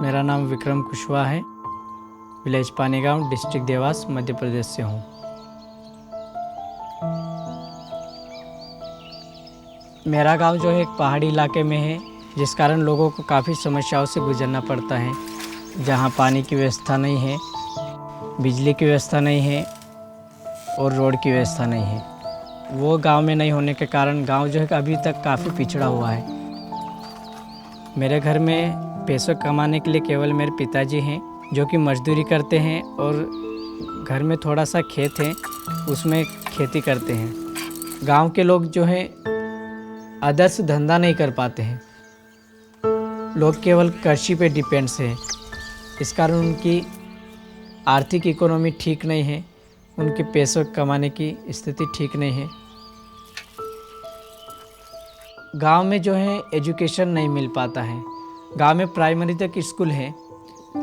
मेरा नाम विक्रम कुशवाहा है। विलेज पानीगांव, डिस्ट्रिक्ट देवास, मध्य प्रदेश से हूँ। मेरा गांव जो है एक पहाड़ी इलाके में है, जिस कारण लोगों को काफ़ी समस्याओं से गुजरना पड़ता है। जहाँ पानी की व्यवस्था नहीं है, बिजली की व्यवस्था नहीं है और रोड की व्यवस्था नहीं है। वो गांव में नहीं होने के कारण गांव जो है अभी तक काफ़ी पिछड़ा हुआ है। मेरे घर में पैसे कमाने के लिए केवल मेरे पिताजी हैं, जो कि मजदूरी करते हैं और घर में थोड़ा सा खेत है, उसमें खेती करते हैं। गांव के लोग जो हैं आदर्श धंधा नहीं कर पाते हैं। लोग केवल कृषि पे डिपेंड्स है। इस कारण उनकी आर्थिक इकोनॉमी ठीक नहीं है, उनके पैसों कमाने की स्थिति ठीक नहीं है। गांव में जो है एजुकेशन नहीं मिल पाता है। गांव में प्राइमरी तक स्कूल है,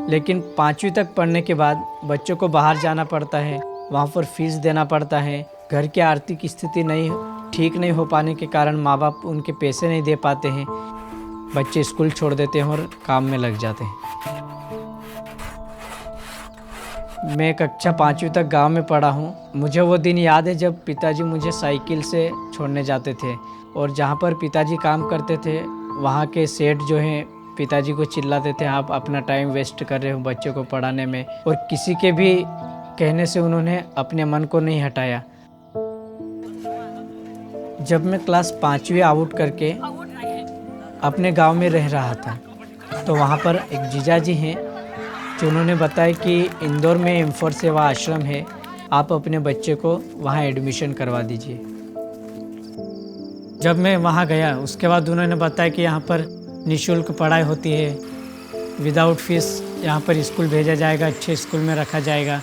लेकिन 5वीं तक पढ़ने के बाद बच्चों को बाहर जाना पड़ता है, वहाँ पर फीस देना पड़ता है। घर की आर्थिक स्थिति ठीक नहीं हो पाने के कारण माँ बाप उनके पैसे नहीं दे पाते हैं। बच्चे स्कूल छोड़ देते हैं और काम में लग जाते हैं। मैं कक्षा 5वीं तक गांव में पढ़ा हूं। मुझे वो दिन याद है जब पिताजी मुझे साइकिल से छोड़ने जाते थे, और जहां पर पिताजी काम करते थे वहां के सेठ जो हैं पिताजी को चिल्लाते थे, आप अपना टाइम वेस्ट कर रहे हो बच्चों को पढ़ाने में। और किसी के भी कहने से उन्होंने अपने मन को नहीं हटाया। जब मैं क्लास 5वीं आउट करके अपने गांव में रह रहा था, तो वहां पर एक जीजा जी हैं जो उन्होंने बताया कि इंदौर में M4 सेवा आश्रम है, आप अपने बच्चे को वहाँ एडमिशन करवा दीजिए। जब मैं वहाँ गया, उसके बाद उन्होंने बताया कि यहाँ पर निःशुल्क पढ़ाई होती है, विदाउट फीस यहाँ पर स्कूल भेजा जाएगा, अच्छे स्कूल में रखा जाएगा।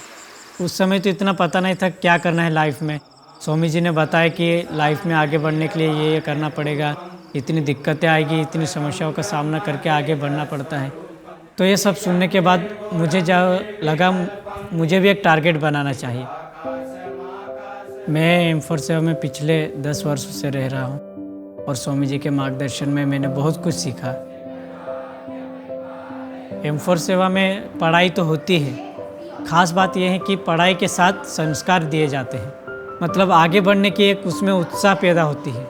उस समय तो इतना पता नहीं था क्या करना है लाइफ में। स्वामी जी ने बताया कि लाइफ में आगे बढ़ने के लिए ये करना पड़ेगा, इतनी दिक्कतें आएगी, इतनी समस्याओं का सामना करके आगे बढ़ना पड़ता है। तो ये सब सुनने के बाद मुझे लगा मुझे भी एक टारगेट बनाना चाहिए। मैं M4 सेवा में पिछले 10 वर्षों से रह रहा हूँ, और स्वामी जी के मार्गदर्शन में मैंने बहुत कुछ सीखा। M4 सेवा में पढ़ाई तो होती है, खास बात यह है कि पढ़ाई के साथ संस्कार दिए जाते हैं। मतलब आगे बढ़ने की एक उसमें उत्साह पैदा होती है।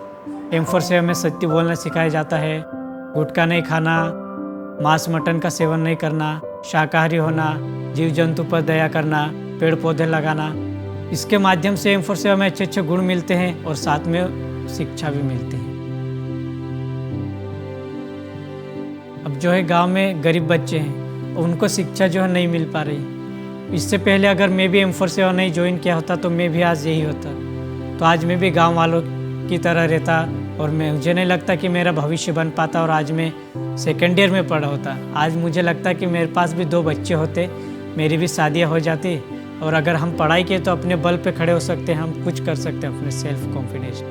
M4 सेवा में सत्य बोलना सिखाया जाता है, गुटखा नहीं खाना, मांस मटन का सेवन नहीं करना, शाकाहारी होना, जीव जंतु पर दया करना, पेड़ पौधे लगाना। इसके माध्यम से M4 सेवा में अच्छे अच्छे गुण मिलते हैं और साथ में शिक्षा भी मिलती है। अब जो है गांव में गरीब बच्चे हैं, उनको शिक्षा जो है नहीं मिल पा रही। इससे पहले अगर मैं भी M4 सेवा नहीं ज्वाइन किया होता तो मैं भी आज यही होता। तो आज मैं भी गाँव वालों की तरह रहता, और मुझे नहीं लगता कि मेरा भविष्य बन पाता, और आज मैं 2nd ईयर में पढ़ा होता। आज मुझे लगता है कि मेरे पास भी 2 बच्चे होते, मेरी भी शादियाँ हो जाती, और अगर हम पढ़ाई किए तो अपने बल पे खड़े हो सकते हैं, हम कुछ कर सकते हैं अपने सेल्फ कॉन्फिडेंस।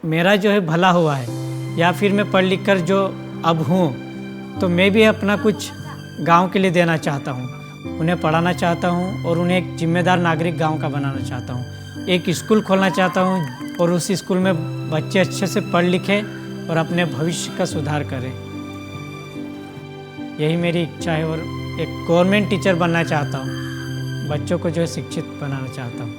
मेरा जो है भला हुआ है, या फिर मैं पढ़ लिख कर जो अब हूँ, तो मैं भी अपना कुछ गांव के लिए देना चाहता हूँ। उन्हें पढ़ाना चाहता हूँ और उन्हें एक जिम्मेदार नागरिक गांव का बनाना चाहता हूँ। एक स्कूल खोलना चाहता हूँ और उस स्कूल में बच्चे अच्छे से पढ़ लिखें और अपने भविष्य का सुधार करें। यही मेरी इच्छा है, और एक गवर्नमेंट टीचर बनना चाहता हूँ। बच्चों को जो है शिक्षित बनाना चाहता हूँ।